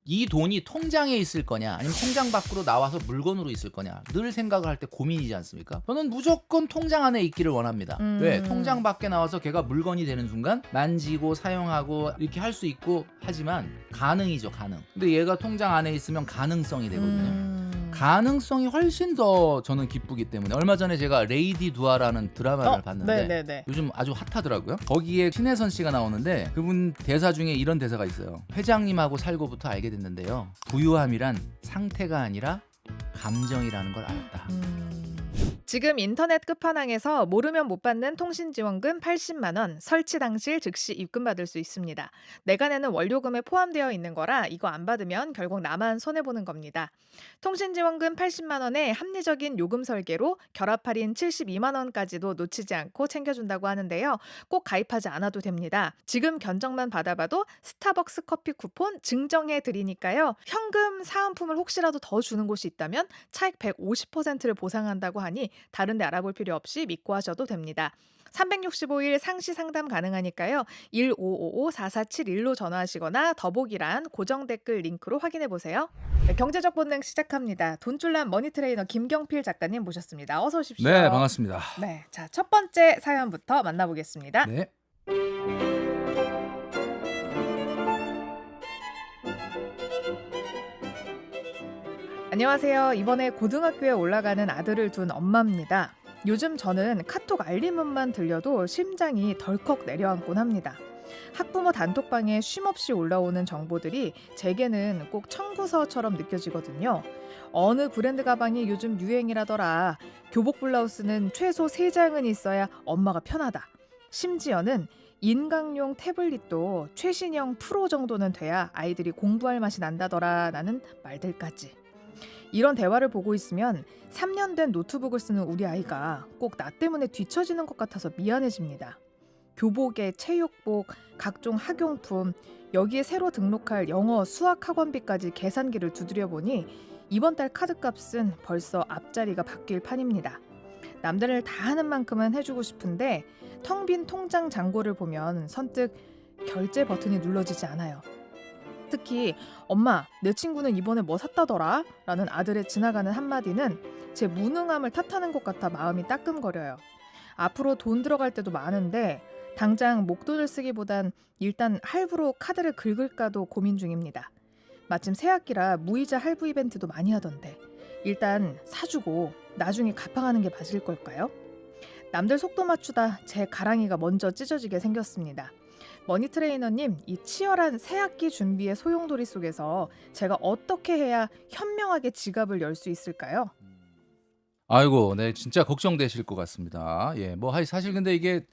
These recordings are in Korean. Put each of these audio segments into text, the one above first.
이 돈이 통장에 있을 거냐 아니면 통장 밖으로 나와서 물건으로 있을 거냐 늘 생각을 할 때 고민이지 않습니까? 저는 무조건 통장 안에 있기를 원합니다. 왜? 통장 밖에 나와서 걔가 물건이 되는 순간 만지고 사용하고 이렇게 할 수 있고 하지만 가능이죠, 가능. 근데 얘가 통장 안에 있으면 가능성이 되거든요. 가능성이 훨씬 더 저는 기쁘기 때문에 얼마 전에 제가 레이디 두아라는 드라마를 봤는데 네네네. 요즘 아주 핫하더라고요. 거기에 신혜선 씨가 나오는데 그분 대사 중에 이런 대사가 있어요. 회장님하고 살고부터 알게 됐는데요. 부유함이란 상태가 아니라 감정이라는 걸 알았다. 지금 인터넷 끝판왕에서 모르면 못 받는 통신지원금 80만 원 설치 당시 즉시 입금받을 수 있습니다. 내가 내는 원료금에 포함되어 있는 거라 이거 안 받으면 결국 나만 손해보는 겁니다. 통신지원금 80만 원에 합리적인 요금 설계로 결합 할인 72만 원까지도 놓치지 않고 챙겨준다고 하는데요. 꼭 가입하지 않아도 됩니다. 지금 견적만 받아봐도 스타벅스 커피 쿠폰 증정해 드리니까요. 현금 사은품을 혹시라도 더 주는 곳이 있다면 차액 150%를 보상한다고 하니 다른 데 알아볼 필요 없이 믿고 하셔도 됩니다. 365일 상시 상담 가능하니까요. 1555-4471로 전화하시거나 더보기란 고정 댓글 링크로 확인해 보세요. 네, 경제적 본능 시작합니다. 돈줄란 머니트레이너 김경필 작가님 모셨습니다. 어서 오십시오. 네, 반갑습니다. 네, 자, 첫 번째 사연부터 만나보겠습니다. 네. 안녕하세요. 이번에 고등학교에 올라가는 아들을 둔 엄마입니다. 요즘 저는 카톡 알림음만 들려도 심장이 덜컥 내려앉곤 합니다. 학부모 단톡방에 쉼없이 올라오는 정보들이 제게는 꼭 청구서처럼 느껴지거든요. 어느 브랜드 가방이 요즘 유행이라더라. 교복 블라우스는 최소 3장은 있어야 엄마가 편하다. 심지어는 인강용 태블릿도 최신형 프로 정도는 돼야 아이들이 공부할 맛이 난다더라 라는 말들까지. 이런 대화를 보고 있으면 3년 된 노트북을 쓰는 우리 아이가 꼭 나 때문에 뒤처지는 것 같아서 미안해집니다. 교복에 체육복, 각종 학용품, 여기에 새로 등록할 영어, 수학 학원비까지 계산기를 두드려 보니 이번 달 카드값은 벌써 앞자리가 바뀔 판입니다. 남들을 다 하는 만큼은 해주고 싶은데 텅 빈 통장 잔고를 보면 선뜻 결제 버튼이 눌러지지 않아요. 특히 엄마, 내 친구는 이번에 뭐 샀다더라? 라는 아들의 지나가는 한마디는 제 무능함을 탓하는 것 같아 마음이 따끔거려요. 앞으로 돈 들어갈 때도 많은데 당장 목돈을 쓰기보단 일단 할부로 카드를 긁을까도 고민 중입니다. 마침 새학기라 무이자 할부 이벤트도 많이 하던데 일단 사주고 나중에 갚아가는 게 맞을 걸까요? 남들 속도 맞추다 제 가랑이가 먼저 찢어지게 생겼습니다. 머니트레이너님, 이 치열한 새학기 준비의 소용돌이 속에서 제가 어떻게 해야 현명하게 지갑을 열 수 있을까요? 아이고, 네, 진짜 걱정되실 것 같습니다. 예, 뭐 사실 근데 이게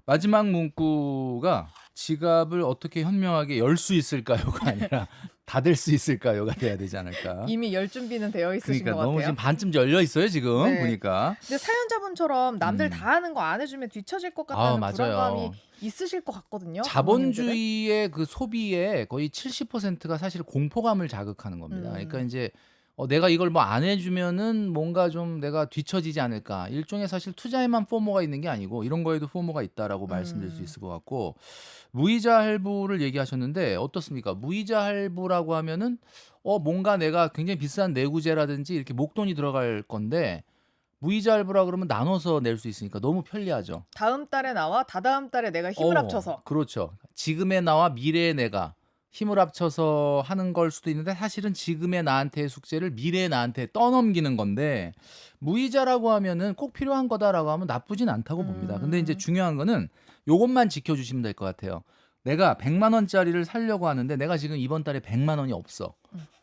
마지막 문구가 지갑을 어떻게 현명하게 열 수 있을까요가 아니라 닫을 수 있을까요가 돼야 되지 않을까. 이미 열 준비는 되어 있으신 그러니까 것 너무 같아요. 지금 반쯤 열려 있어요 지금 네. 보니까. 근데 사연자분처럼 남들 음. 다 하는 거 안 해주면 뒤처질 것 아, 같다는 맞아요. 불안감이 있으실 것 같거든요. 부모님들은. 자본주의의 그 소비의 거의 70%가 사실 공포감을 자극하는 겁니다. 그러니까 이제 내가 이걸 뭐 안 해주면은 뭔가 좀 내가 뒤처지지 않을까. 일종의 사실 투자에만 포모가 있는 게 아니고 이런 거에도 포모가 있다라고 말씀드릴 수 있을 것 같고, 무이자 할부를 얘기하셨는데 어떻습니까? 무이자 할부라고 하면은 뭔가 내가 굉장히 비싼 내구재라든지 이렇게 목돈이 들어갈 건데 무이자 할부라 그러면 나눠서 낼 수 있으니까 너무 편리하죠. 다음 달에 나와 다다음 달에 내가 힘을 합쳐서. 그렇죠. 지금의 나와 미래의 내가 힘을 합쳐서 하는 걸 수도 있는데 사실은 지금의 나한테의 숙제를 미래의 나한테 떠넘기는 건데, 무이자라고 하면은 꼭 필요한 거다라고 하면 나쁘진 않다고 봅니다. 근데 이제 중요한 거는 요것만 지켜주시면 될 것 같아요. 내가 100만 원짜리를 사려고 하는데 내가 지금 이번 달에 100만 원이 없어.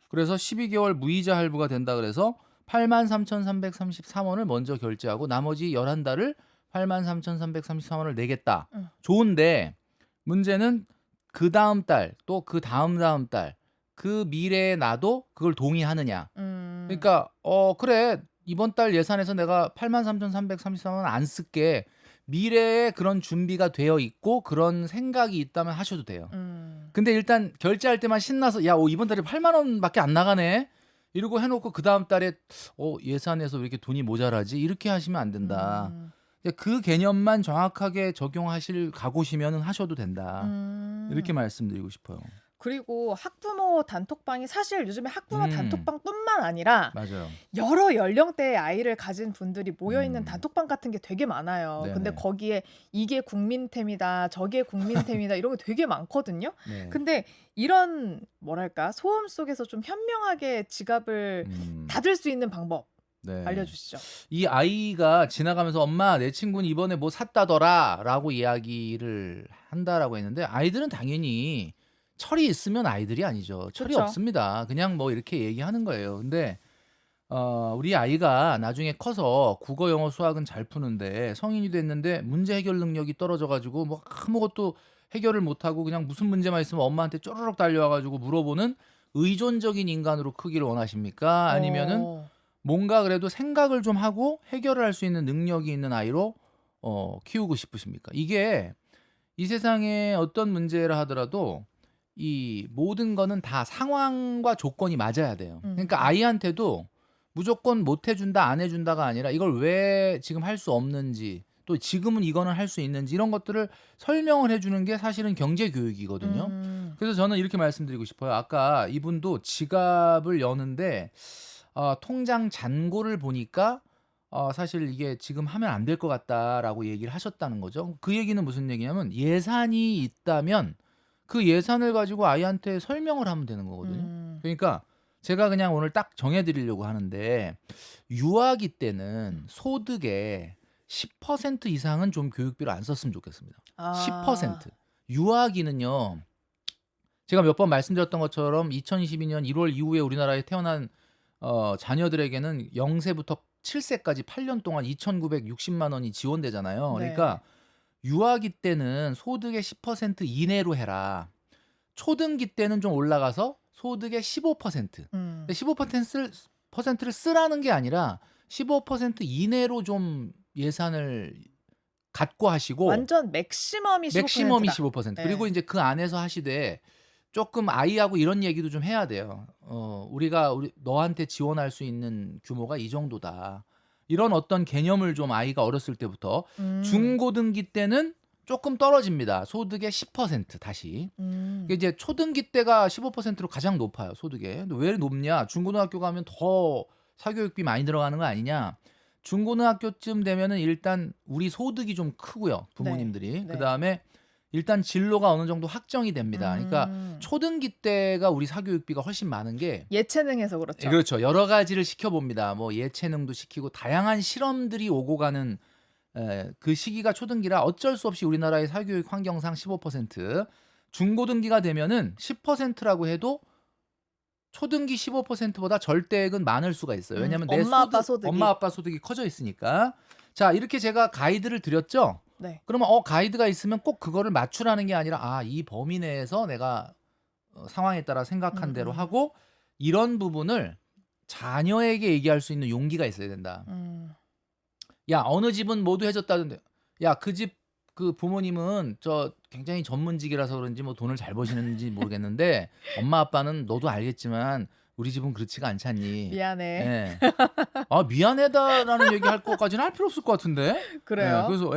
그래서 12개월 무이자 할부가 된다 그래서 83,333원을 먼저 결제하고 나머지 11달을 83,333원을 내겠다. 좋은데 문제는 그 다음 달 또 그 다음 달 그 미래의 나도 그걸 동의하느냐. 그러니까 그래, 이번 달 예산에서 내가 83,333원 안 쓸게. 미래에 그런 준비가 되어 있고 그런 생각이 있다면 하셔도 돼요. 근데 일단 결제할 때만 신나서 야, 이번 달에 8만 원밖에 안 나가네 이러고 해놓고 그 다음 달에 예산에서 왜 이렇게 돈이 모자라지 이렇게 하시면 안 된다. 그 개념만 정확하게 적용하실 각오시면 하셔도 된다. 이렇게 말씀드리고 싶어요. 그리고 학부모 단톡방이 사실 요즘에 학부모 음. 단톡방뿐만 아니라 맞아요. 여러 연령대의 아이를 가진 분들이 모여 있는 음. 단톡방 같은 게 되게 많아요. 근데 네네. 거기에 이게 국민템이다, 저게 국민템이다 이런 게 되게 많거든요. 네. 근데 이런 뭐랄까 소음 속에서 좀 현명하게 지갑을 음. 닫을 수 있는 방법 네. 알려주시죠. 이 아이가 지나가면서 "엄마 내 친구는 이번에 뭐 샀다더라."라고 이야기를 한다라고 했는데 아이들은 당연히 철이 있으면 아이들이 아니죠. 철이 그쵸. 없습니다. 그냥 뭐 이렇게 얘기하는 거예요. 근데 우리 아이가 나중에 커서 국어, 영어, 수학은 잘 푸는데 성인이 됐는데 문제 해결 능력이 떨어져 가지고 뭐 아무것도 해결을 못 하고 그냥 무슨 문제만 있으면 엄마한테 쪼르륵 달려와 가지고 물어보는 의존적인 인간으로 크기를 원하십니까? 아니면은 어. 뭔가 그래도 생각을 좀 하고 해결을 할 수 있는 능력이 있는 아이로 키우고 싶으십니까? 이게 이 세상에 어떤 문제라 하더라도 이 모든 거는 다 상황과 조건이 맞아야 돼요. 그러니까 아이한테도 무조건 못 해준다, 안 해준다가 아니라 이걸 왜 지금 할 수 없는지 또 지금은 이거는 할 수 있는지 이런 것들을 설명을 해주는 게 사실은 경제 교육이거든요. 그래서 저는 이렇게 말씀드리고 싶어요. 아까 이분도 지갑을 여는데 통장 잔고를 보니까 사실 이게 지금 하면 안 될 것 같다라고 얘기를 하셨다는 거죠. 그 얘기는 무슨 얘기냐면 예산이 있다면 그 예산을 가지고 아이한테 설명을 하면 되는 거거든요. 그러니까 제가 그냥 오늘 딱 정해 드리려고 하는데 유아기 때는 소득의 10% 이상은 좀 교육비로 안 썼으면 좋겠습니다. 아. 10%. 유아기는요. 제가 몇 번 말씀드렸던 것처럼 2022년 1월 이후에 우리나라에 태어난 자녀들에게는 0세부터 7세까지 8년 동안 2,960만 원이 지원되잖아요. 네. 그러니까 유아기 때는 소득의 10% 이내로 해라. 초등기 때는 좀 올라가서 소득의 15%. 근데 15%를 쓰라는 게 아니라 15% 이내로 좀 예산을 갖고 하시고 완전 맥시멈이 15%다. 맥시멈이 15%. 네. 그리고 이제 그 안에서 하시되 조금 아이하고 이런 얘기도 좀 해야 돼요. 우리가 너한테 지원할 수 있는 규모가 이 정도다. 이런 어떤 개념을 좀 아이가 어렸을 때부터 중고등기 때는 조금 떨어집니다. 소득의 10% 다시. 이게 이제 초등기 때가 15%로 가장 높아요, 소득에. 근데 왜 높냐? 중고등학교 가면 더 사교육비 많이 들어가는 거 아니냐? 중고등학교쯤 되면은 일단 우리 소득이 좀 크고요, 부모님들이. 네. 그다음에 일단 진로가 어느 정도 확정이 됩니다. 그러니까 초등기 때가 우리 사교육비가 훨씬 많은 게 예체능에서 그렇죠. 그렇죠. 여러 가지를 시켜봅니다. 뭐 예체능도 시키고 다양한 실험들이 오고 가는 그 시기가 초등기라 어쩔 수 없이 우리나라의 사교육 환경상 15%, 중고등기가 되면은 10%라고 해도 초등기 15%보다 절대액은 많을 수가 있어요. 왜냐하면 내 엄마 아빠 소득이. 엄마 아빠 소득이 커져 있으니까. 자, 이렇게 제가 가이드를 드렸죠. 네. 그러면 가이드가 있으면 꼭 그거를 맞추라는 게 아니라 이 범위 내에서 내가 상황에 따라 생각한 대로 하고 이런 부분을 자녀에게 얘기할 수 있는 용기가 있어야 된다. 야, 어느 집은 모두 해줬다던데. 야, 그 집 그 부모님은 저 굉장히 전문직이라서 그런지 뭐 돈을 잘 버시는지 모르겠는데 엄마 아빠는 너도 알겠지만 우리 집은 그렇지가 않잖니. 미안해. 예. 미안하다라는 얘기할 것까지는 할 필요 없을 것 같은데. 그래요? 예, 그래서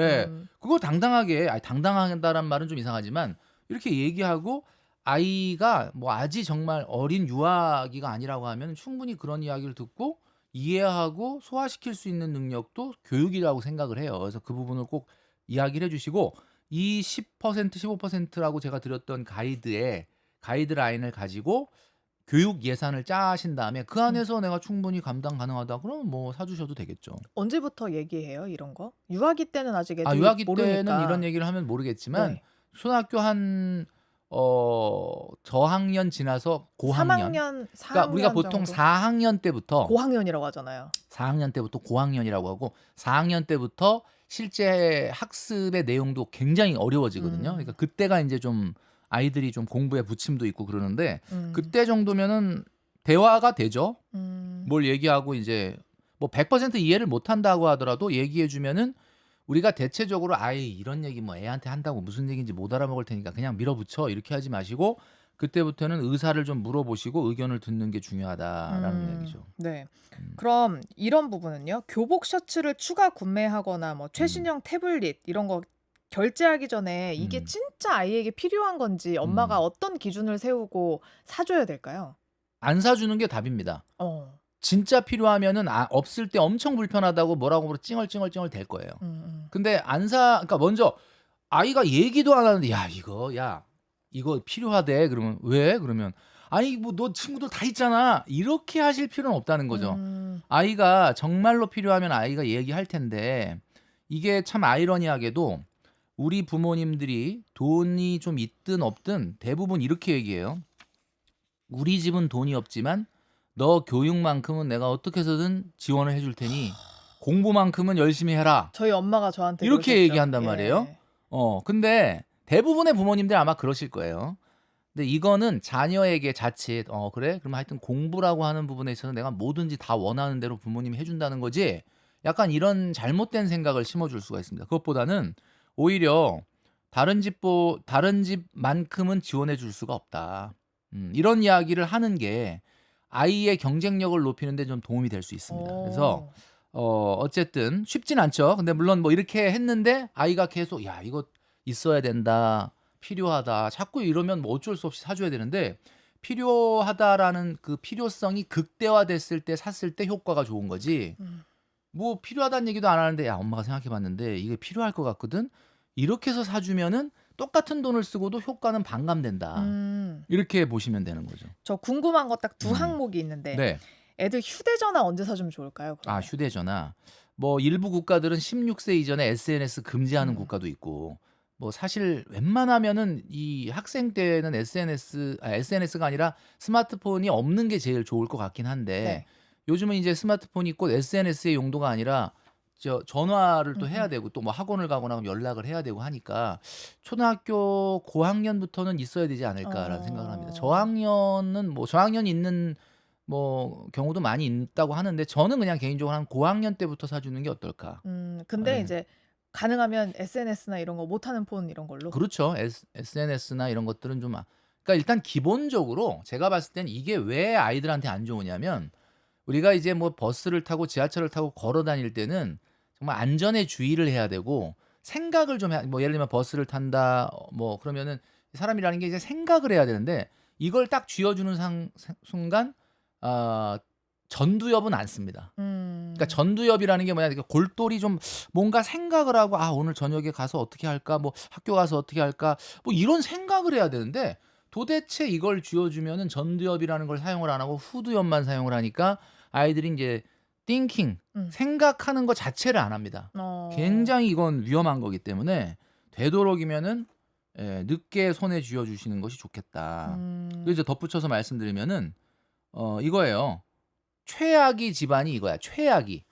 그거 당당하게 당당하다는 말은 좀 이상하지만 이렇게 얘기하고 아이가 뭐 아직 정말 어린 유아기가 아니라고 하면 충분히 그런 이야기를 듣고 이해하고 소화시킬 수 있는 능력도 교육이라고 생각을 해요. 그래서 그 부분을 꼭 이야기를 해주시고 이 10% 15%라고 제가 드렸던 가이드라인을 가지고 교육 예산을 짜신 다음에 그 안에서 내가 충분히 감당 가능하다 그러면 뭐 사주셔도 되겠죠. 언제부터 얘기해요 이런 거? 유아기 때는 아직 애들이 유아기 모르니까. 때는 이런 얘기를 하면 모르겠지만 네. 초등학교 한 저학년 지나서 고학년. 3학년, 4학년 그러니까 우리가 보통 정도? 4학년 때부터 고학년이라고 하잖아요. 4학년 때부터 고학년이라고 하고 4학년 때부터 실제 학습의 내용도 굉장히 어려워지거든요. 그러니까 그때가 이제 좀 아이들이 좀 공부에 부침도 있고 그러는데 그때 정도면은 대화가 되죠. 뭘 얘기하고 이제 뭐 100% 이해를 못 한다고 하더라도 얘기해 주면은 우리가 대체적으로 이런 얘기 뭐 애한테 한다고 무슨 얘기인지 못 알아먹을 테니까 그냥 밀어붙여 이렇게 하지 마시고 그때부터는 의사를 좀 물어보시고 의견을 듣는 게 중요하다라는 얘기죠. 네. 그럼 이런 부분은요? 교복 셔츠를 추가 구매하거나 뭐 최신형 태블릿 이런 거 결제하기 전에 이게 음. 진짜 아이에게 필요한 건지 엄마가 어떤 기준을 세우고 사줘야 될까요? 안 사주는 게 답입니다. 어. 진짜 필요하면은 없을 때 엄청 불편하다고 뭐라고 찡얼찡얼찡얼 댈 거예요. 음. 근데 그러니까 먼저 아이가 얘기도 안 하는데 "야 이거 필요하대." 그러면 "왜?" 그러면 "아니 뭐 너 친구들 다 있잖아." 이렇게 하실 필요는 없다는 거죠. 음. 아이가 정말로 필요하면 아이가 얘기할 텐데 이게 참 아이러니하게도 우리 부모님들이 돈이 좀 있든 없든 대부분 이렇게 얘기해요. "우리 집은 돈이 없지만 너 교육만큼은 내가 어떻게 해서든 지원을 해줄 테니 공부만큼은 열심히 해라." 저희 엄마가 저한테 이렇게 그러셨죠. 얘기한단 말이에요. 예. 근데 대부분의 부모님들이 아마 그러실 거예요. 근데 이거는 자녀에게 자칫 그래? 그럼 하여튼 공부라고 하는 부분에 있어서 내가 뭐든지 다 원하는 대로 부모님이 해 준다는 거지. 약간 이런 잘못된 생각을 심어줄 수가 있습니다. 그것보다는 오히려 다른 집만큼은 지원해 줄 수가 없다. 이런 이야기를 하는 게 아이의 경쟁력을 높이는 데 좀 도움이 될 수 있습니다. 그래서 어쨌든 쉽진 않죠. 근데 물론 뭐 이렇게 했는데 아이가 계속 "야 이거 있어야 된다. 필요하다." 자꾸 이러면 뭐 어쩔 수 없이 사 줘야 되는데 필요하다라는 그 필요성이 극대화됐을 때 샀을 때 효과가 좋은 거지 음. 뭐 필요하다는 얘기도 안 하는데 "야 엄마가 생각해 봤는데 이게 필요할 것 같거든." 이렇게 해서 사 주면은 똑같은 돈을 쓰고도 효과는 반감된다. 음. 이렇게 보시면 되는 거죠. 저 궁금한 거 딱 두 음. 항목이 있는데 네. 애들 휴대전화 언제 사주면 좋을까요, 그러면? 휴대전화. 뭐 일부 국가들은 16세 이전에 SNS 금지하는 음. 국가도 있고 뭐 사실 웬만하면은 이 학생 때는 SNS가 아니라 스마트폰이 없는 게 제일 좋을 것 같긴 한데 네. 요즘은 이제 스마트폰이 꼭 SNS의 용도가 아니라 전화를 또 해야 되고 또 뭐 학원을 가거나 그럼 연락을 해야 되고 하니까 초등학교 고학년부터는 있어야 되지 않을까라는 생각을 합니다. 저학년이 있는 뭐 경우도 많이 있다고 하는데 저는 그냥 개인적으로 한 고학년 때부터 사주는 게 어떨까. 근데 예. 이제 가능하면 SNS나 이런 거 못하는 폰 이런 걸로? 그렇죠. SNS나 이런 것들은 좀 그러니까 일단 기본적으로 제가 봤을 때는 이게 왜 아이들한테 안 좋으냐면 우리가 이제 뭐 버스를 타고 지하철을 타고 걸어 다닐 때는 정말 안전에 주의를 해야 되고 생각을 좀 해야 뭐 예를 들면 버스를 탄다 뭐 그러면은 사람이라는 게 이제 생각을 해야 되는데 이걸 딱 쥐어 주는 순간 아 전두엽은 안 씁니다. 그러니까 음. 전두엽이라는 게 뭐냐 그러니까 골똘히 좀 뭔가 생각을 하고 '아 오늘 저녁에 가서 어떻게 할까? 뭐 학교 가서 어떻게 할까?' 뭐 이런 생각을 해야 되는데 도대체 이걸 쥐어 주면은 전두엽이라는 걸 사용을 안 하고 후두엽만 사용을 하니까 아이들이 인제 thinking 음. 생각하는 거 자체를 안 합니다. 어. 굉장히 이건 위험한 거기 때문에 되도록이면은 늦게 손에 쥐어 주시는 것이 좋겠다. 그리고 음. 이제 덧붙여서 말씀드리면은 이거예요. 최악의 집안이 이거야. 최악이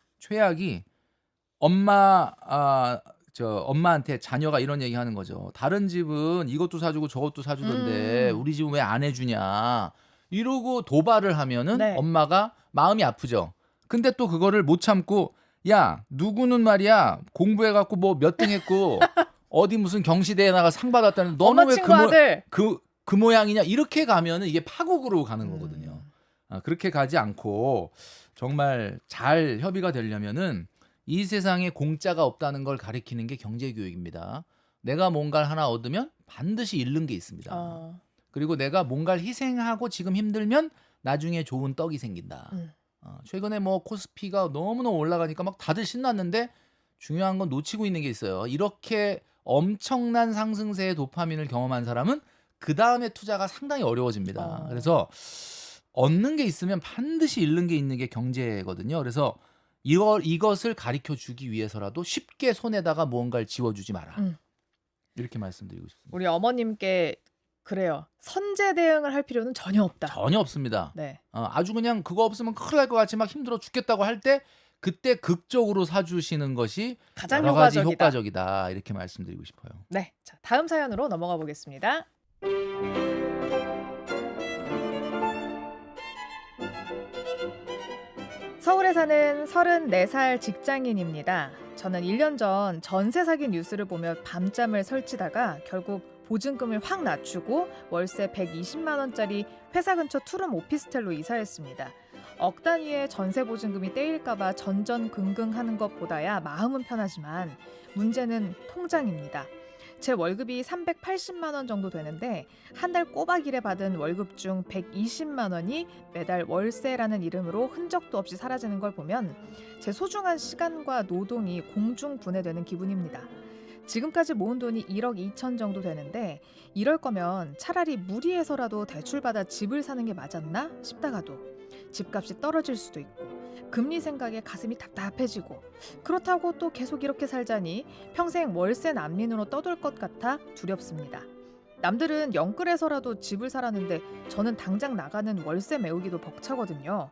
엄마한테 자녀가 이런 얘기하는 거죠. "다른 집은 이것도 사 주고 저것도 사 주던데 음. 우리 집은 왜 안 해 주냐." 이러고 도발을 하면은 네. 엄마가 마음이 아프죠. 근데 또 그거를 못 참고 "야 누구는 말이야 공부해 갖고 뭐 몇 등 했고 어디 무슨 경시대회 나가 상 받았다는데 엄마 너는 왜 친구 아들. 그 모양이냐." 이렇게 가면은 이게 파국으로 가는 거거든요. 음. 그렇게 가지 않고 정말 잘 협의가 되려면은 이 세상에 공짜가 없다는 걸 가리키는 게 경제 교육입니다. 내가 뭔가를 하나 얻으면 반드시 잃는 게 있습니다. 어. 그리고 내가 뭔가를 희생하고 지금 힘들면 나중에 좋은 떡이 생긴다. 음. 최근에 뭐 코스피가 너무너무 올라가니까 막 다들 신났는데 중요한 건 놓치고 있는 게 있어요. 이렇게 엄청난 상승세의 도파민을 경험한 사람은 그다음에 투자가 상당히 어려워집니다. 그래서 얻는 게 있으면 반드시 잃는 게 있는 게 경제거든요. 그래서 이것을 가르쳐 주기 위해서라도 쉽게 손에다가 무언가를 쥐어 주지 마라. 음. 이렇게 말씀드리고 싶습니다. 우리 어머님께 그래요. 선제 대응을 할 필요는 전혀 없다. 전혀 없습니다. 네. 아주 그냥 그거 없으면 큰일 날 것 같이 막 힘들어 죽겠다고 할 때 그때 극적으로 사 주시는 것이 가장 여러 가지 효과적이다. 효과적이다. 이렇게 말씀드리고 싶어요. 네. 자, 다음 사연으로 넘어가 보겠습니다. 서울에 사는 34살 직장인입니다. 저는 1년 전 전세 사기 뉴스를 보며 밤잠을 설치다가 결국 보증금을 확 낮추고 월세 120만 원짜리 회사 근처 투룸 오피스텔로 이사했습니다. 억 단위의 전세 보증금이 떼일까봐 전전긍긍하는 것보다야 마음은 편하지만 문제는 통장입니다. 제 월급이 380만 원 정도 되는데 한 달 꼬박 일에 받은 월급 중 120만 원이 매달 월세라는 이름으로 흔적도 없이 사라지는 걸 보면 제 소중한 시간과 노동이 공중분해되는 기분입니다. 지금까지 모은 돈이 1억 2천 정도 되는데 이럴 거면 차라리 무리해서라도 대출받아 집을 사는 게 맞았나 싶다가도 집값이 떨어질 수도 있고 금리 생각에 가슴이 답답해지고 그렇다고 또 계속 이렇게 살자니 평생 월세 난민으로 떠돌 것 같아 두렵습니다. 남들은 영끌에서라도 집을 사라는데 저는 당장 나가는 월세 메우기도 벅차거든요.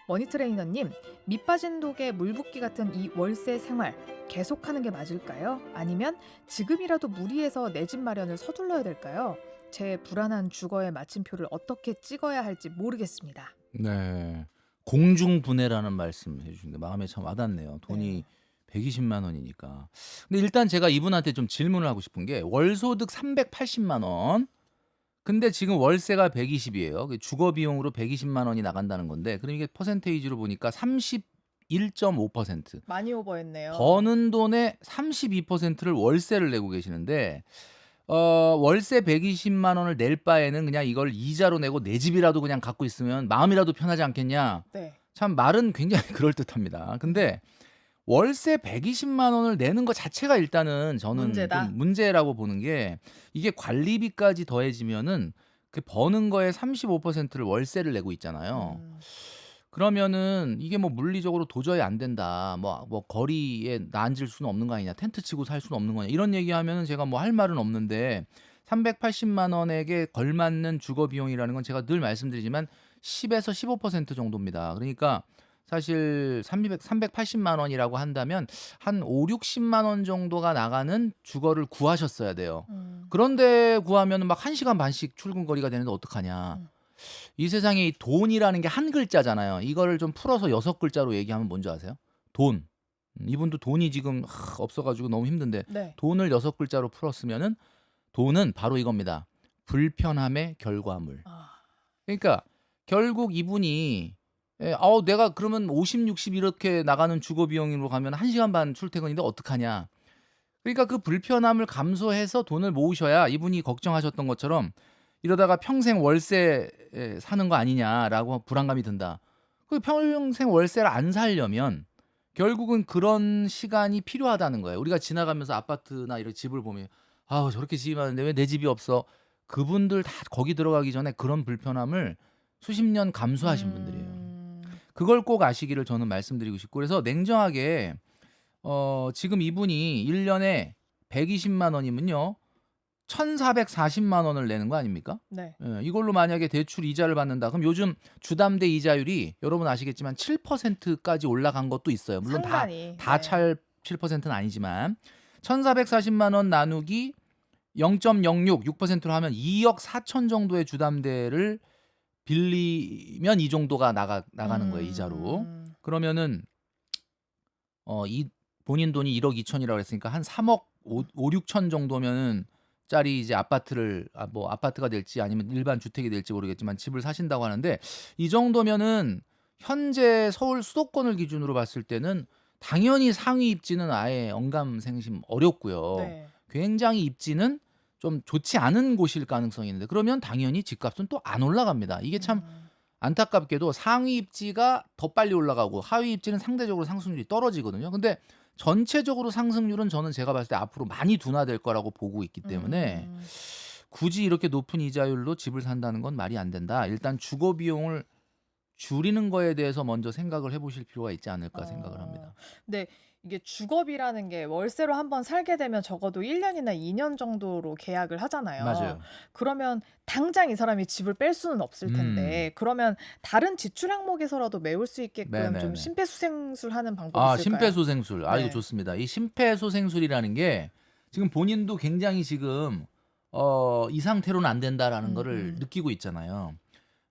머니트레이너님, 밑 빠진 독에 물 붓기 같은 이 월세 생활 계속하는 게 맞을까요? 아니면 지금이라도 무리해서 내 집 마련을 서둘러야 될까요? 제 불안한 주거의 마침표를 어떻게 찍어야 할지 모르겠습니다. 네. 공중분해라는 말씀 해주시는데 마음에 참 와닿네요. 돈이 네. 120만 원이니까. 근데 일단 제가 이분한테 좀 질문을 하고 싶은 게 월소득 380만 원. 근데 지금 월세가 120이에요. 주거 비용으로 120만 원이 나간다는 건데 그럼 이게 퍼센테이지로 보니까 31.5%. 많이 오버했네요. 버는 돈의 32%를 월세를 내고 계시는데 월세 120만 원을 낼 바에는 그냥 이걸 이자로 내고 내 집이라도 그냥 갖고 있으면 마음이라도 편하지 않겠냐. 네. 참 말은 굉장히 그럴듯합니다. 근데 월세 120만 원을 내는 것 자체가 일단은 저는 문제다. 좀 문제라고 보는 게 이게 관리비까지 더해지면은 그 버는 거의 35%를 월세를 내고 있잖아요. 그러면은 이게 뭐 물리적으로 도저히 안 된다. 뭐 거리에 앉을 수는 없는 거 아니냐. 텐트 치고 살 수는 없는 거냐. 이런 얘기하면은 제가 뭐 할 말은 없는데 380만 원에게 걸맞는 주거 비용이라는 건 제가 늘 말씀드리지만 10에서 15% 정도입니다. 그러니까 사실 380만 원이라고 한다면 한 5, 60만 원 정도가 나가는 주거를 구하셨어야 돼요. 그런데 구하면 막 1시간 반씩 출근 거리가 되는데 어떡하냐. 이 세상에 이 돈이라는 게 한 글자잖아요. 이거를 좀 풀어서 6글자로 얘기하면 뭔지 아세요? 돈. 이분도 돈이 지금 없어가지고 너무 힘든데 네. 돈을 6글자로 풀었으면은 돈은 바로 이겁니다. 불편함의 결과물. 그러니까 결국 이분이 내가 그러면 50, 60 이렇게 나가는 주거 비용으로 가면 1시간 반 출퇴근인데 어떡하냐. 그러니까 그 불편함을 감수해서 돈을 모으셔야 이분이 걱정하셨던 것처럼 이러다가 평생 월세 사는 거 아니냐라고 불안감이 든다. 그 평생 월세를 안 살려면 결국은 그런 시간이 필요하다는 거예요. 우리가 지나가면서 아파트나 이런 집을 보면 아우 저렇게 집이 많은데 왜 내 집이 없어? 그분들 다 거기 들어가기 전에 그런 불편함을 수십 년 감수하신 분들이에요. 그걸 꼭 아시기를 저는 말씀드리고 싶고 그래서 냉정하게 지금 이분이 1년에 120만 원이면요. 1,440만 원을 내는 거 아닙니까? 네. 이걸로 만약에 대출 이자를 받는다. 그럼 요즘 주담대 이자율이 여러분 아시겠지만 7%까지 올라간 것도 있어요. 물론 상당히. 다 네. 7%는 아니지만 1,440만 원 나누기 0.06, 6%로 하면 2억 4천 정도의 주담대를 빌리면 이 정도가 나가는 거예요, 이자로. 그러면은 이 본인 돈이 1억 2천이라고 했으니까 한 3억 5, 6천 정도면은 짜리 이제 아파트를 뭐 아파트가 될지 아니면 일반 주택이 될지 모르겠지만 집을 사신다고 하는데 이 정도면은 현재 서울 수도권을 기준으로 봤을 때는 당연히 상위 입지는 아예 언감생심 어렵고요. 네. 굉장히 입지는 좀 좋지 않은 곳일 가능성이 있는데 그러면 당연히 집값은 또 안 올라갑니다. 이게 참 안타깝게도 상위 입지가 더 빨리 올라가고 하위 입지는 상대적으로 상승률이 떨어지거든요. 근데 전체적으로 상승률은 저는 제가 봤을 때 앞으로 많이 둔화될 거라고 보고 있기 때문에 굳이 이렇게 높은 이자율로 집을 산다는 건 말이 안 된다. 일단 주거 비용을 줄이는 거에 대해서 먼저 생각을 해보실 필요가 있지 않을까 생각을 합니다. 근데 이게 주거비라는 게 월세로 한번 살게 되면 적어도 1년이나 2년 정도로 계약을 하잖아요. 맞아요. 그러면 당장 이 사람이 집을 뺄 수는 없을 텐데 그러면 다른 지출 항목에서라도 메울 수 있게끔 좀 네네네. 심폐소생술하는 방법이 있을까요? 심폐소생술. 이거 네. 좋습니다. 이 심폐소생술이라는 게 지금 본인도 굉장히 지금 이 상태로는 안 된다라는 거를 느끼고 있잖아요.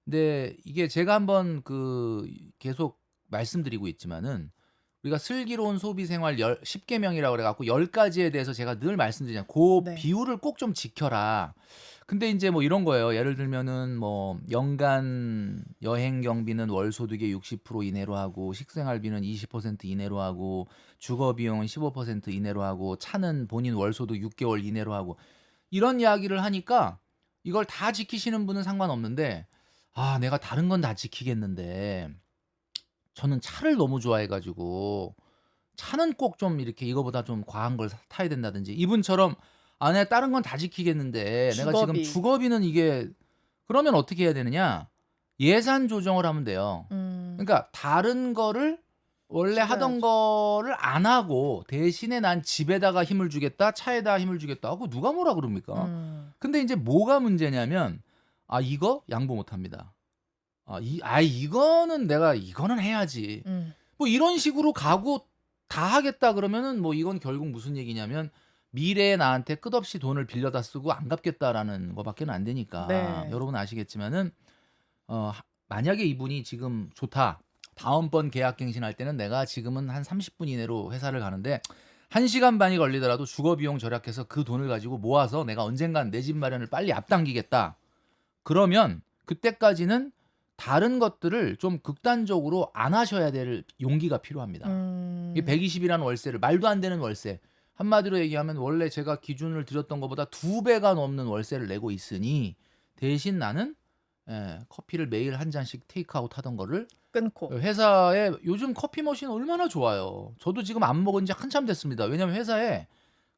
근데 이게 제가 한번 계속 말씀드리고 있지만은 우리가 슬기로운 소비 생활 10개명이라고 그래갖고 10가지에 대해서 제가 늘 말씀드리잖아요. 그 네. 비율을 꼭 좀 지켜라. 근데 이제 뭐 이런 거예요. 예를 들면은 뭐 연간 여행 경비는 월 소득의 60% 이내로 하고 식생활비는 20% 이내로 하고 주거 비용은 15% 이내로 하고 차는 본인 월 소득 6개월 이내로 하고 이런 이야기를 하니까 이걸 다 지키시는 분은 상관없는데 아, 내가 다른 건 다 지키겠는데 저는 차를 너무 좋아해 가지고 차는 꼭 좀 이렇게 이거보다 좀 과한 걸 타야 된다든지 이분처럼 아, 내가 다른 건 다 지키겠는데 내가 지금 주거비. 주거비는 이게 그러면 어떻게 해야 되느냐? 예산 조정을 하면 돼요. 그러니까 다른 거를 원래 하던 줄여야죠. 거를 안 하고 대신에 난 집에다가 힘을 주겠다, 차에다 힘을 주겠다 하고 누가 뭐라 그럽니까? 음. 근데 이제 뭐가 문제냐면 아, 이거 양보 못 합니다. 이거는 내가 이거는 해야지. 음. 뭐 이런 식으로 가고 다 하겠다 그러면은 뭐 이건 결국 무슨 얘기냐면 미래에 나한테 끝없이 돈을 빌려다 쓰고 안 갚겠다라는 거밖에는 안 되니까 네. 여러분 아시겠지만은 만약에 이분이 지금 좋다. 다음번 계약 갱신할 때는 내가 지금은 한 30분 이내로 회사를 가는데 1시간 반이 걸리더라도 주거 비용 절약해서 그 돈을 가지고 모아서 내가 언젠간 내 집 마련을 빨리 앞당기겠다. 그러면 그때까지는 다른 것들을 좀 극단적으로 안 하셔야 될 용기가 필요합니다. 이 120이라는 월세를 말도 안 되는 월세. 한마디로 얘기하면 원래 제가 기준을 드렸던 것보다 2배가 넘는 월세를 내고 있으니 대신 나는 커피를 매일 한 잔씩 테이크아웃 하던 거를 끊고. 회사에 요즘 커피 머신 얼마나 좋아요. 저도 지금 안 먹은 지 한참 됐습니다. 왜냐면 회사에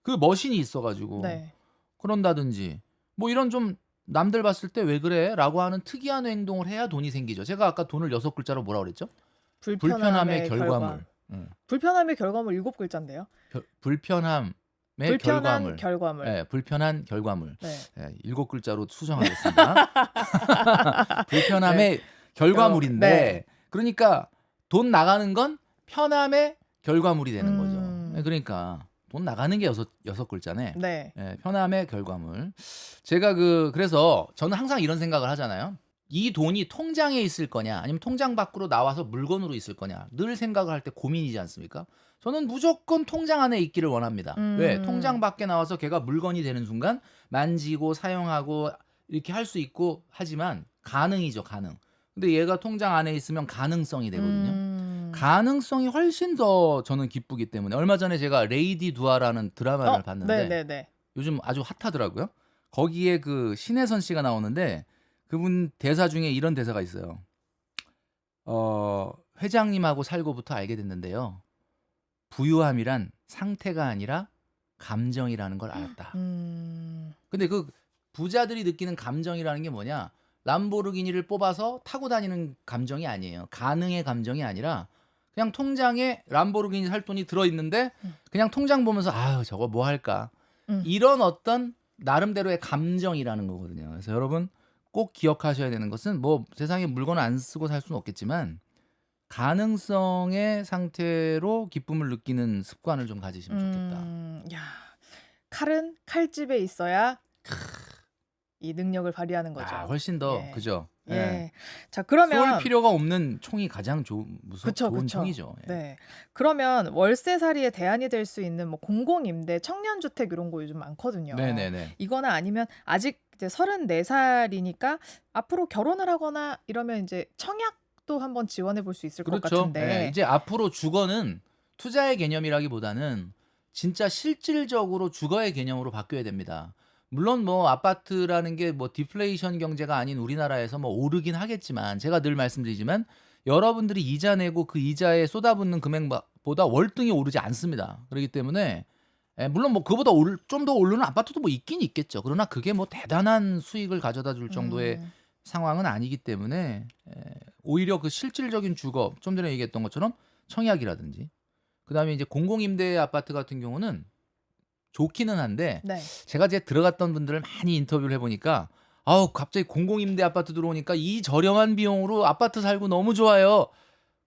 그 머신이 있어가지고 네. 그런다든지 뭐 이런 좀 남들 봤을 때 왜 그래? 라고 하는 특이한 행동을 해야 돈이 생기죠. 제가 아까 돈을 6글자로 뭐라 그랬죠? 불편함의 결과물. 불편함의 결과물 7글자인데요. 불편함의 불편한 결과물. 결과물. 네, 불편한 결과물. 네. 7글자로 수정하겠습니다. 불편함의 결과물인데 네. 그러니까 돈 나가는 건 편함의 결과물이 되는 거죠. 음. 그러니까 돈 나가는 게 6글자네. 네. 편함의 결과물. 제가 그래서 저는 항상 이런 생각을 하잖아요. 이 돈이 통장에 있을 거냐 아니면 통장 밖으로 나와서 물건으로 있을 거냐 늘 생각을 할 때 고민이지 않습니까? 저는 무조건 통장 안에 있기를 원합니다. 왜? 통장 밖에 나와서 걔가 물건이 되는 순간 만지고 사용하고 이렇게 할 수 있고 하지만 가능이죠, 가능. 근데 얘가 통장 안에 있으면 가능성이 되거든요. 가능성이 훨씬 더 저는 기쁘기 때문에 얼마 전에 제가 레이디 두아라는 드라마를 봤는데 네네네. 요즘 아주 핫하더라고요. 거기에 그 신혜선 씨가 나오는데 그분 대사 중에 이런 대사가 있어요. 회장님하고 살고부터 알게 됐는데요. 부유함이란 상태가 아니라 감정이라는 걸 알았다. 근데 그 부자들이 느끼는 감정이라는 게 뭐냐? 람보르기니를 뽑아서 타고 다니는 감정이 아니에요. 가능의 감정이 아니라 그냥 통장에 람보르기니 살 돈이 들어있는데 그냥 통장 보면서 아유 저거 뭐 할까? 이런 어떤 나름대로의 감정이라는 거거든요. 그래서 여러분 꼭 기억하셔야 되는 것은 뭐 세상에 물건을 안 쓰고 살 수는 없겠지만 가능성의 상태로 기쁨을 느끼는 습관을 좀 가지시면 좋겠다. 야, 칼은 칼집에 있어야 이 능력을 발휘하는 거죠. 훨씬 더 예. 그죠? 예. 자, 쏠 그러면 필요가 없는 총이 가장 좋은 그쵸, 좋은 그쵸. 총이죠. 예. 네. 그러면 월세살이의 대안이 될 수 있는 뭐 공공임대, 청년주택 이런 거 요즘 많거든요. 네네네. 이거나 아니면 아직 이제 34살이니까 앞으로 결혼을 하거나 이러면 이제 청약도 한번 지원해 볼 수 있을 것 그렇죠. 같은데. 예, 이제 앞으로 주거는 투자의 개념이라기보다는 진짜 실질적으로 주거의 개념으로 바뀌어야 됩니다. 물론 뭐 아파트라는 게 뭐 디플레이션 경제가 아닌 우리나라에서 뭐 오르긴 하겠지만 제가 늘 말씀드리지만 여러분들이 이자 내고 그 이자에 쏟아붓는 금액보다 월등히 오르지 않습니다. 그렇기 때문에 물론 뭐 그보다 좀 더 오르는 아파트도 뭐 있긴 있겠죠. 그러나 그게 뭐 대단한 수익을 가져다 줄 정도의 상황은 아니기 때문에 오히려 그 실질적인 주거 좀 전에 얘기했던 것처럼 청약이라든지 그다음에 이제 공공임대 아파트 같은 경우는 좋기는 한데 네. 제가 이제 들어갔던 분들을 많이 인터뷰를 해보니까 아우 갑자기 공공임대 아파트 들어오니까 이 저렴한 비용으로 아파트 살고 너무 좋아요.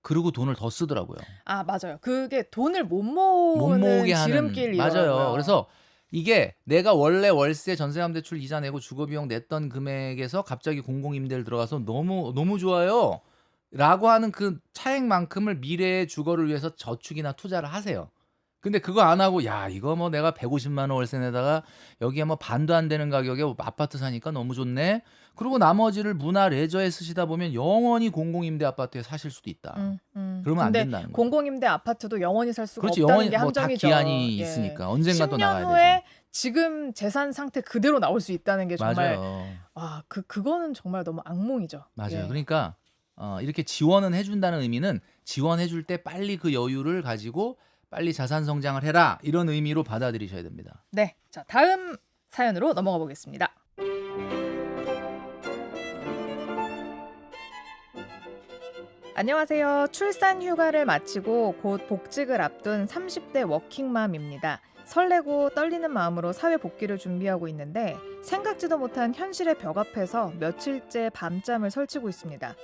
그리고 돈을 더 쓰더라고요. 아, 맞아요. 그게 돈을 못 못 모으는 모으게 하는 지름길이더라고요. 맞아요. 그래서 이게 내가 원래 월세 전세금 대출 이자 내고 주거 비용 냈던 금액에서 갑자기 공공임대를 들어가서 너무 좋아요. 라고 하는 그 차액만큼을 미래의 주거를 위해서 저축이나 투자를 하세요. 근데 그거 안 하고 야 이거 뭐 내가 150만 원 월세 내다가 여기에 뭐 반도 안 되는 가격에 아파트 사니까 너무 좋네. 그리고 나머지를 문화 레저에 쓰시다 보면 영원히 공공임대 아파트에 사실 수도 있다. 그러면 안 근데 된다는 거죠. 공공임대 아파트도 영원히 살 수가 그렇지, 없다는 영원히 게 뭐 다 함정이죠. 기한이 예. 있으니까 언젠가 또 10년 나가야 후에 되죠. 지금 재산 상태 그대로 나올 수 있다는 게 정말 맞아요. 그거는 정말 너무 악몽이죠. 맞아요. 예. 그러니까 이렇게 지원은 해준다는 의미는 지원해줄 때 빨리 그 여유를 가지고 빨리 자산 성장을 해라 이런 의미로 받아들이셔야 됩니다. 네, 자 다음 사연으로 넘어가 보겠습니다. 안녕하세요. 출산 휴가를 마치고 곧 복직을 앞둔 30대 워킹맘입니다. 설레고 떨리는 마음으로 사회 복귀를 준비하고 있는데 생각지도 못한 현실의 벽 앞에서 며칠째 밤잠을 설치고 있습니다.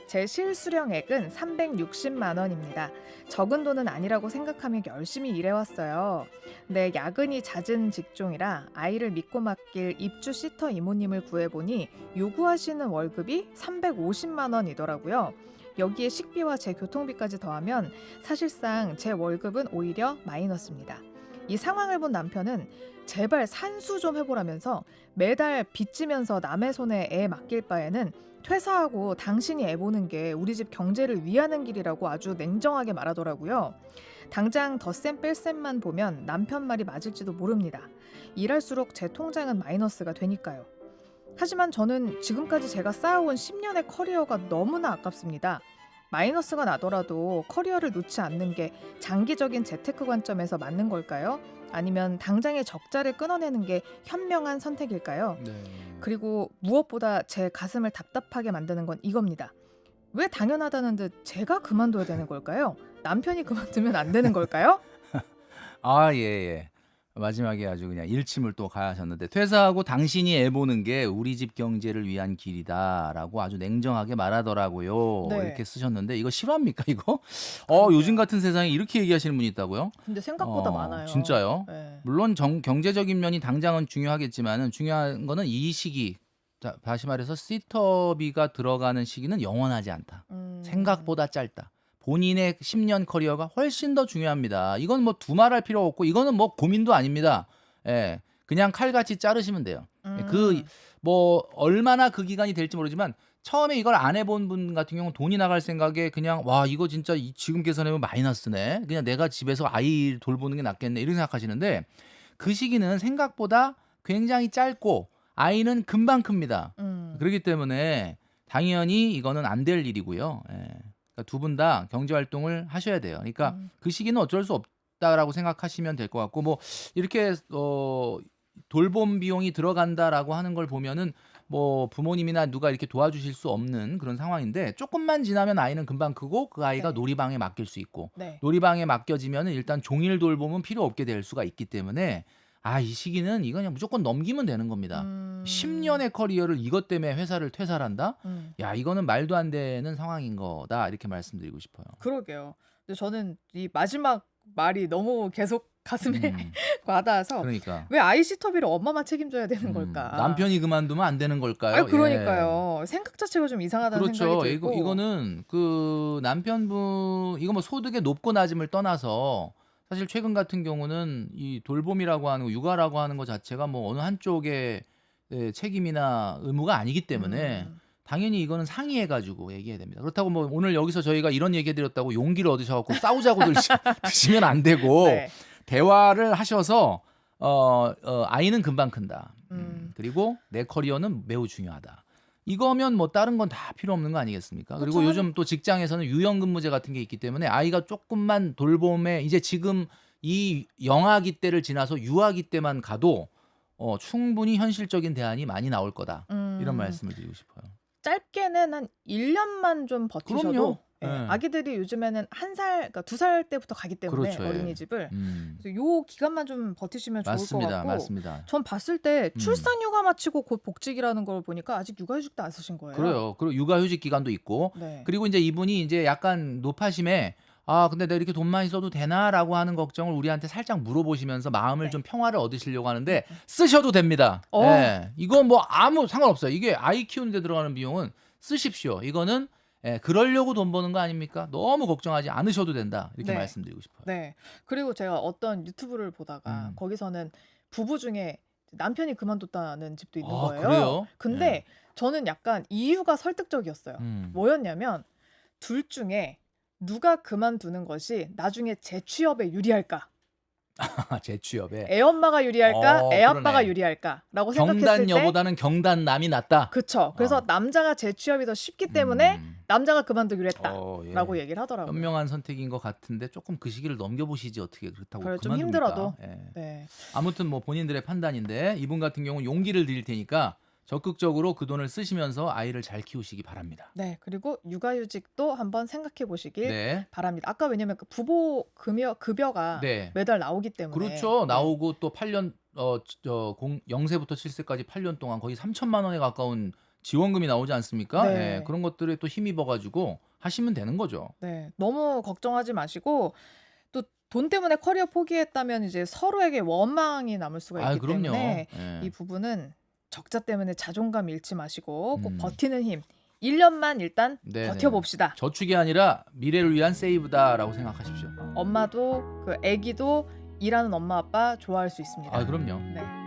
제 실수령액은 360만 원입니다. 적은 돈은 아니라고 생각하며 열심히 일해왔어요. 근데 야근이 잦은 직종이라 아이를 믿고 맡길 입주 시터 이모님을 구해보니 요구하시는 월급이 350만 원이더라고요. 여기에 식비와 제 교통비까지 더하면 사실상 제 월급은 오히려 마이너스입니다. 이 상황을 본 남편은 제발 산수 좀 해보라면서 매달 빚지면서 남의 손에 애 맡길 바에는 퇴사하고 당신이 애 보는 게 우리 집 경제를 위하는 길이라고 아주 냉정하게 말하더라고요. 당장 덧셈 뺄셈만 보면 남편 말이 맞을지도 모릅니다. 일할수록 제 통장은 마이너스가 되니까요. 하지만 저는 지금까지 제가 쌓아온 10년의 커리어가 너무나 아깝습니다. 마이너스가 나더라도 커리어를 놓지 않는 게 장기적인 재테크 관점에서 맞는 걸까요? 아니면 당장의 적자를 끊어내는 게 현명한 선택일까요? 네. 그리고 무엇보다 제 가슴을 답답하게 만드는 건 이겁니다. 왜 당연하다는 듯 제가 그만둬야 되는 걸까요? 남편이 그만두면 안 되는 걸까요? 아, 예. 마지막에 아주 그냥 일침을 또 가하셨는데 퇴사하고 당신이 애 보는 게 우리 집 경제를 위한 길이다라고 아주 냉정하게 말하더라고요. 네. 이렇게 쓰셨는데 이거 실화입니까 이거? 그러게요. 요즘 같은 세상에 이렇게 얘기하시는 분이 있다고요? 근데 생각보다 많아요. 진짜요? 네. 물론 경제적인 면이 당장은 중요하겠지만은 중요한 거는 이 시기, 다시 말해서 시터비가 들어가는 시기는 영원하지 않다. 생각보다 짧다. 본인의 10년 커리어가 훨씬 더 중요합니다. 이건 뭐 두말할 필요 없고 이거는 뭐 고민도 아닙니다. 예, 그냥 칼같이 자르시면 돼요. 그 뭐 얼마나 그 기간이 될지 모르지만 처음에 이걸 안 해본 분 같은 경우는 돈이 나갈 생각에 그냥 와 이거 진짜 지금 계산하면 마이너스네. 그냥 내가 집에서 아이 돌보는 게 낫겠네 이렇게 생각하시는데 그 시기는 생각보다 굉장히 짧고 아이는 금방 큽니다. 그렇기 때문에 당연히 이거는 안 될 일이고요. 예. 그러니까 두 분 다 경제 활동을 하셔야 돼요. 그러니까 그 시기는 어쩔 수 없다라고 생각하시면 될 것 같고 뭐 이렇게 돌봄 비용이 들어간다라고 하는 걸 보면은 뭐 부모님이나 누가 이렇게 도와주실 수 없는 그런 상황인데 조금만 지나면 아이는 금방 크고 그 아이가 네. 놀이방에 맡길 수 있고 네. 놀이방에 맡겨지면은 일단 종일 돌봄은 필요 없게 될 수가 있기 때문에 이 시기는 이거 그냥 무조건 넘기면 되는 겁니다. 10년의 커리어를 이것 때문에 회사를 퇴사를 한다? 야, 이거는 말도 안 되는 상황인 거다. 이렇게 말씀드리고 싶어요. 그러게요. 근데 저는 이 마지막 말이 너무 계속 가슴에 와닿아서 그러니까 왜 아이 시터비를 엄마만 책임져야 되는 걸까? 남편이 그만두면 안 되는 걸까요? 그러니까요. 생각 자체가 좀 이상하다는 생각이 그렇죠. 들고. 이거는 그 남편분 이거 뭐 소득의 높고 낮음을 떠나서 사실 최근 같은 경우는 이 돌봄이라고 하는 거, 육아라고 하는 것 자체가 뭐 어느 한쪽의 책임이나 의무가 아니기 때문에 당연히 이거는 상의해가지고 얘기해야 됩니다. 그렇다고 뭐 오늘 여기서 저희가 이런 얘기해드렸다고 용기를 얻으셔갖고 싸우자고 드시면 안 되고 네. 대화를 하셔서 아이는 금방 큰다. 그리고 내 커리어는 매우 중요하다. 이거면 뭐 다른 건 다 필요 없는 거 아니겠습니까? 그리고 그렇죠. 요즘 또 직장에서는 유연근무제 같은 게 있기 때문에 아이가 조금만 돌봄에 이제 지금 이 영아기 때를 지나서 유아기 때만 가도 충분히 현실적인 대안이 많이 나올 거다. 이런 말씀을 드리고 싶어요. 짧게는 한 1년만 좀 버티셔도 그럼요. 예, 네. 아기들이 요즘에는 1살, 그러니까 2살 때부터 가기 때문에 그렇죠. 예. 어린이집을 음. 요 기간만 좀 버티시면 좋을 것 맞습니다. 같고 맞습니다. 전 봤을 때 출산 휴가 마치고 곧 복직이라는 걸 보니까 아직 육아휴직도 안 쓰신 거예요. 그래요. 그리고 육아휴직 기간도 있고 네. 그리고 이제 이분이 이제 약간 노파심에 근데 내가 이렇게 돈 많이 써도 되나라고 하는 걱정을 우리한테 살짝 물어보시면서 마음을 네. 좀 평화를 얻으시려고 하는데 쓰셔도 됩니다. 네. 이건 뭐 아무 상관없어요. 이게 아이 키우는 데 들어가는 비용은 쓰십시오. 이거는 예, 그러려고 돈 버는 거 아닙니까? 너무 걱정하지 않으셔도 된다. 이렇게 네. 말씀드리고 싶어요. 네. 그리고 제가 어떤 유튜브를 보다가 거기서는 부부 중에 남편이 그만뒀다는 집도 있는 아, 거예요. 그래요? 근데 예. 저는 약간 이유가 설득적이었어요. 뭐였냐면 둘 중에 누가 그만두는 것이 나중에 재취업에 유리할까? 재취업에 애엄마가 유리할까? 애아빠가 그러네. 유리할까라고 생각했을 때 경단녀보다는 경단남이 낫다. 그쵸. 그래서 어. 남자가 재취업이 더 쉽기 때문에 남자가 그만두기로 했다라고 예. 얘기를 하더라고요. 현명한 선택인 것 같은데 조금 그 시기를 넘겨보시지 어떻게 그렇다고 그래, 좀 그만둡니까? 힘들어도. 예. 네. 아무튼 뭐 본인들의 판단인데 이분 같은 경우는 용기를 드릴 테니까 적극적으로 그 돈을 쓰시면서 아이를 잘 키우시기 바랍니다. 네. 그리고 육아휴직도 한번 생각해 보시길 네. 바랍니다. 아까 왜냐면 그 부모 급여가 네. 매달 나오기 때문에. 그렇죠. 네. 나오고 또 8년 0세부터 7세까지 8년 동안 거의 3천만 원에 가까운 지원금이 나오지 않습니까? 네. 예, 그런 것들에 또 힘입어 가지고 하시면 되는 거죠. 네. 너무 걱정하지 마시고 또 돈 때문에 커리어 포기했다면 이제 서로에게 원망이 남을 수가 있기 그럼요. 때문에 예. 이 부분은 적자 때문에 자존감 잃지 마시고 꼭 음. 버티는 힘 1년만 일단 네네. 버텨봅시다. 저축이 아니라 미래를 위한 세이브다라고 생각하십시오. 엄마도 그 아기도 일하는 엄마 아빠 좋아할 수 있습니다. 그럼요. 네.